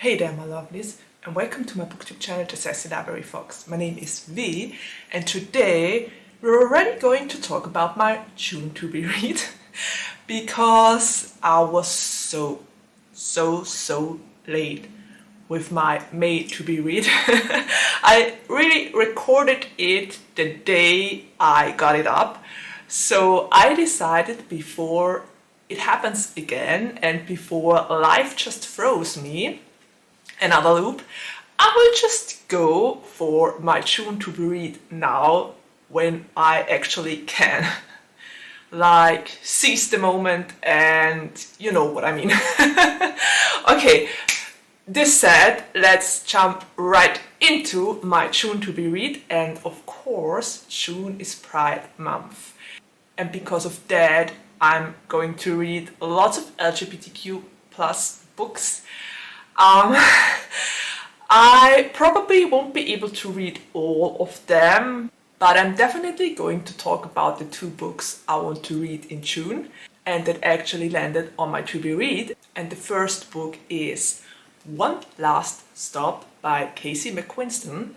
Hey there my lovelies, and welcome to my booktube channel, the Sassy Library Fox. My name is V, and today we're already going to talk about my June to be read because I was so late with my May to be read. I really recorded it the day I got it up, so I decided before it happens again and before life just throws me another loop, I will just go for my June to be read now when I actually can. Like, seize the moment, and you know what I mean. Okay, this said, let's jump right into my June to be read, and of course June is Pride Month, and because of that I'm going to read lots of LGBTQ plus books. I probably won't be able to read all of them, but I'm definitely going to talk about the 2 books I want to read in June and that actually landed on my to be read. And the first book is One Last Stop by Kacey McQuiston,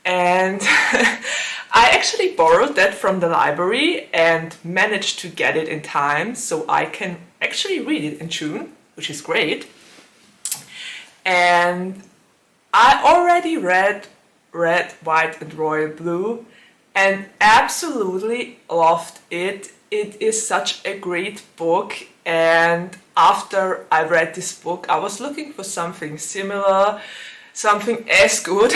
and I actually borrowed that from the library and managed to get it in time so I can actually read it in June, which is great. And I already read Red, White and Royal Blue and absolutely loved it. It is such a great book, and after I read this book I was looking for something similar, something as good.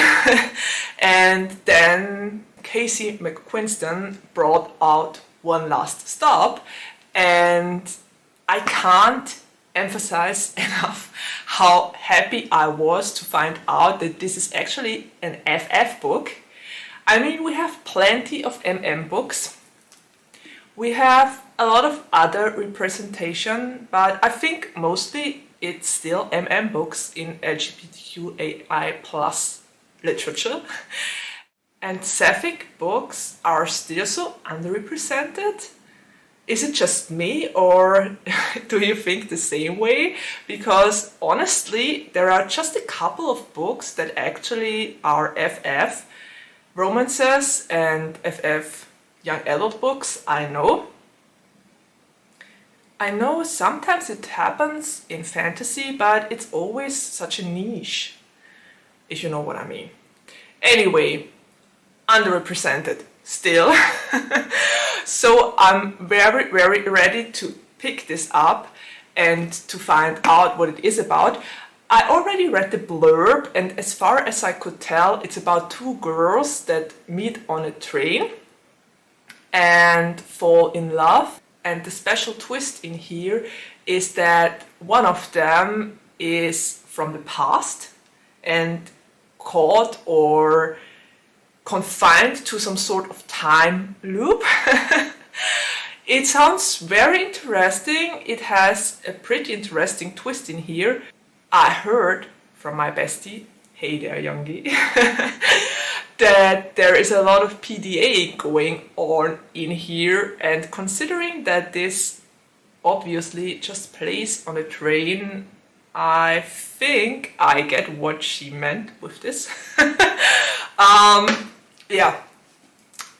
And then Kacey McQuiston brought out One Last Stop, and I can't emphasize enough how happy I was to find out that this is actually an FF book. I mean, we have plenty of MM books. We have a lot of other representation, but I think mostly it's still MM books in LGBTQAI plus literature. And sapphic books are still so underrepresented. Is it just me, or do you think the same way? Because honestly, there are just a couple of books that actually are FF romances and FF young adult books, I know. I know sometimes it happens in fantasy, but it's always such a niche, if you know what I mean. Anyway, underrepresented still. So I'm very ready to pick this up and to find out what it is about. I already read the blurb, and as far as I could tell, it's about 2 girls that meet on a train and fall in love. And the special twist in here is that one of them is from the past and caught or confined to some sort of time loop. It sounds very interesting. It has a pretty interesting twist in here. I heard from my bestie, hey there youngie, that there is a lot of PDA going on in here, and considering that this obviously just plays on a train, I think I get what she meant with this. Yeah,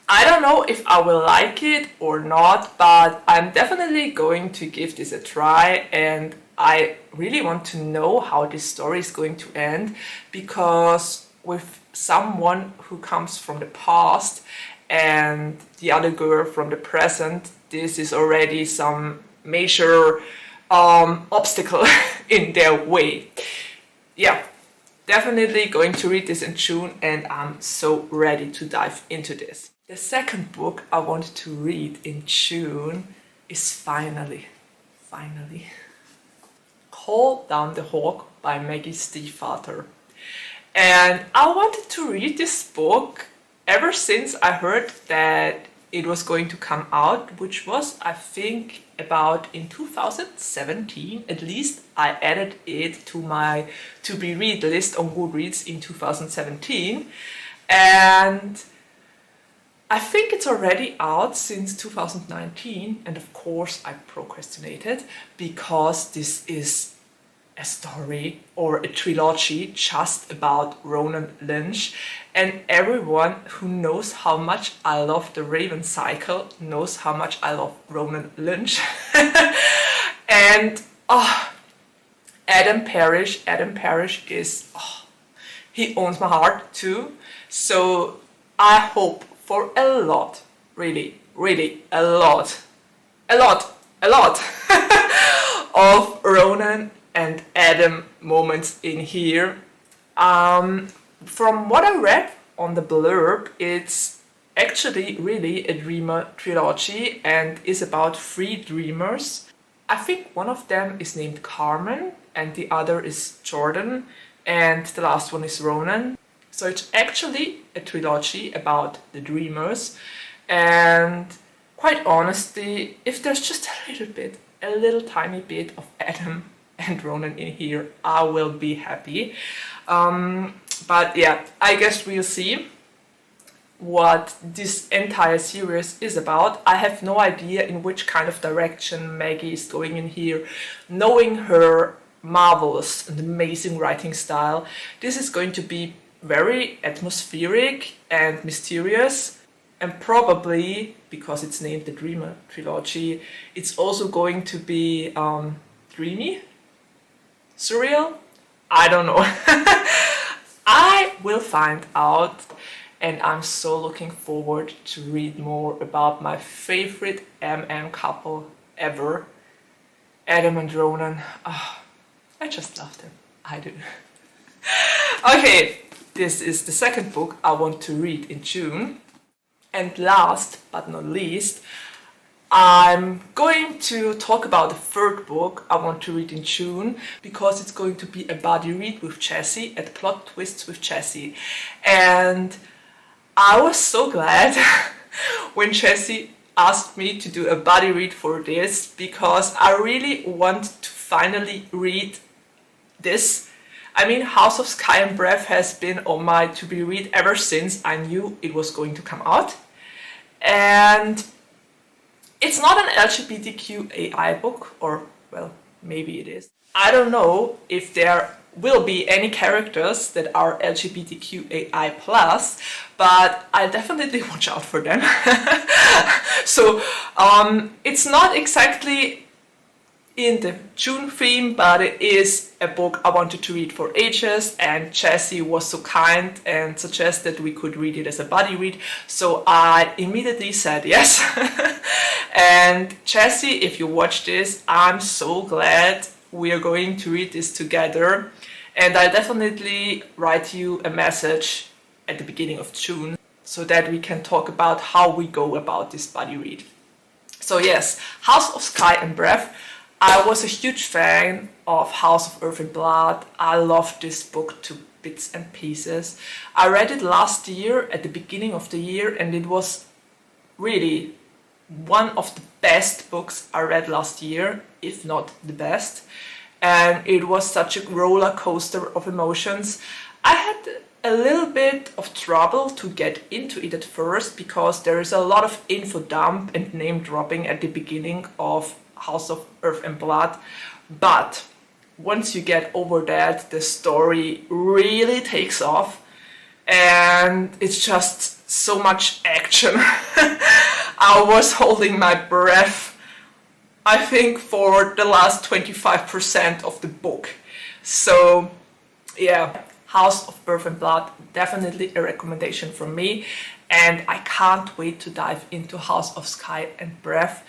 I don't know if I will like it or not, but I'm definitely going to give this a try, and I really want to know how this story is going to end, because with someone who comes from the past and the other girl from the present, this is already some major obstacle in their way. Yeah. Definitely going to read this in June, and I'm so ready to dive into this. The second book I wanted to read in June is finally Call Down the Hawk by Maggie Stiefvater. And I wanted to read this book ever since I heard that it was going to come out, which was, I think, about in 2017. At least I added it to my to be read list on Goodreads in 2017, and I think it's already out since 2019, and of course I procrastinated because this is a story or a trilogy just about Ronan Lynch, and everyone who knows how much I love the Raven Cycle knows how much I love Ronan Lynch. And Adam Parrish is, he owns my heart too. So I hope for a lot, really a lot of Ronan and Adam moments in here. From what I read on the blurb, it's actually really a dreamer trilogy and is about 3 dreamers. I think one of them is named Carmen and the other is Jordan and the last one is Ronan. So it's actually a trilogy about the dreamers, and quite honestly, if there's just a little tiny bit of Adam and Ronan in here, I will be happy. But yeah, I guess we'll see what this entire series is about. I have no idea in which kind of direction Maggie is going in here. Knowing her marvelous and amazing writing style, this is going to be very atmospheric and mysterious, and probably, because it's named the Dreamer Trilogy, it's also going to be dreamy? Surreal? I don't know. I will find out, and I'm so looking forward to read more about my favorite MM couple ever, Adam and Ronan. I just love them. I do. Okay, this is the second book I want to read in June. And last but not least, I'm going to talk about the third book I want to read in June, because it's going to be a buddy read with Jessie, at Plot Twists with Jessie. And I was so glad when Jessie asked me to do a buddy read for this, because I really want to finally read this. I mean, House of Sky and Breath has been on my to-be read ever since I knew it was going to come out. And it's not an LGBTQAI book, or, well, maybe it is. I don't know if there will be any characters that are LGBTQAI+, but I'll definitely watch out for them. So, it's not exactly in the June theme, but it is a book I wanted to read for ages, and Jessie was so kind and suggested we could read it as a buddy read, so I immediately said yes. And Jessie, if you watch this, I'm so glad we are going to read this together, and I'll definitely write you a message at the beginning of June so that we can talk about how we go about this buddy read. So yes, House of Sky and Breath. I was a huge fan of House of Earth and Blood. I loved this book to bits and pieces. I read it last year, at the beginning of the year, and it was really one of the best books I read last year, if not the best. And it was such a roller coaster of emotions. I had a little bit of trouble to get into it at first, because there is a lot of info dump and name dropping at the beginning of House of Earth and Blood, but once you get over that, the story really takes off, and it's just so much action. I was holding my breath, I think, for the last 25% of the book. So yeah, House of Earth and Blood, definitely a recommendation from me, and I can't wait to dive into House of Sky and Breath.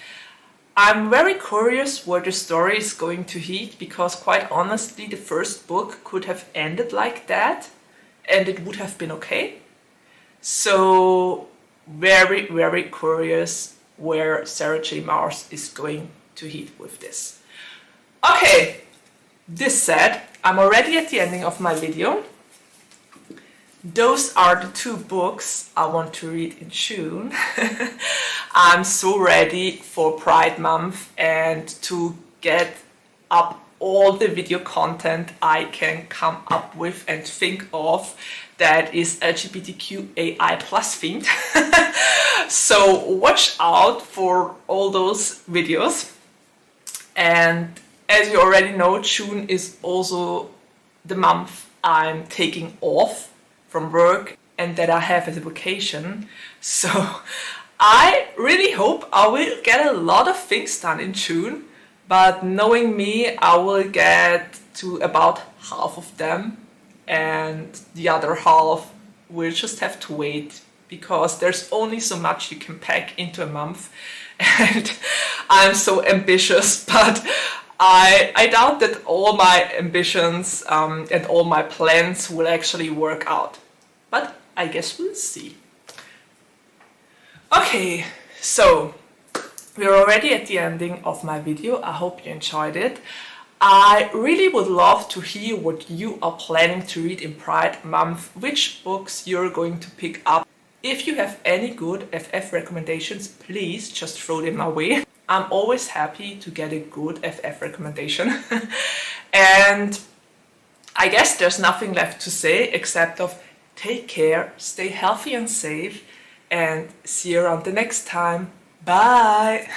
I'm very curious where the story is going to head, because quite honestly, the first book could have ended like that and it would have been okay. So very, very curious where Sarah J. Maas is going to head with this. Okay, this said, I'm already at the ending of my video. Those are the 2 books I want to read in June. I'm so ready for Pride Month and to get up all the video content I can come up with and think of that is LGBTQAI+ themed. So watch out for all those videos. And as you already know, June is also the month I'm taking off from work and that I have as a vacation. So I really hope I will get a lot of things done in June, but knowing me, I will get to about half of them, and the other half will just have to wait, because there's only so much you can pack into a month, and I'm so ambitious, but I doubt that all my ambitions and all my plans will actually work out. But I guess we'll see. Okay, so we're already at the ending of my video. I hope you enjoyed it. I really would love to hear what you are planning to read in Pride Month, which books you're going to pick up. If you have any good FF recommendations, please just throw them my way. I'm always happy to get a good FF recommendation. And I guess there's nothing left to say except of take care, stay healthy and safe, and see you around the next time. Bye!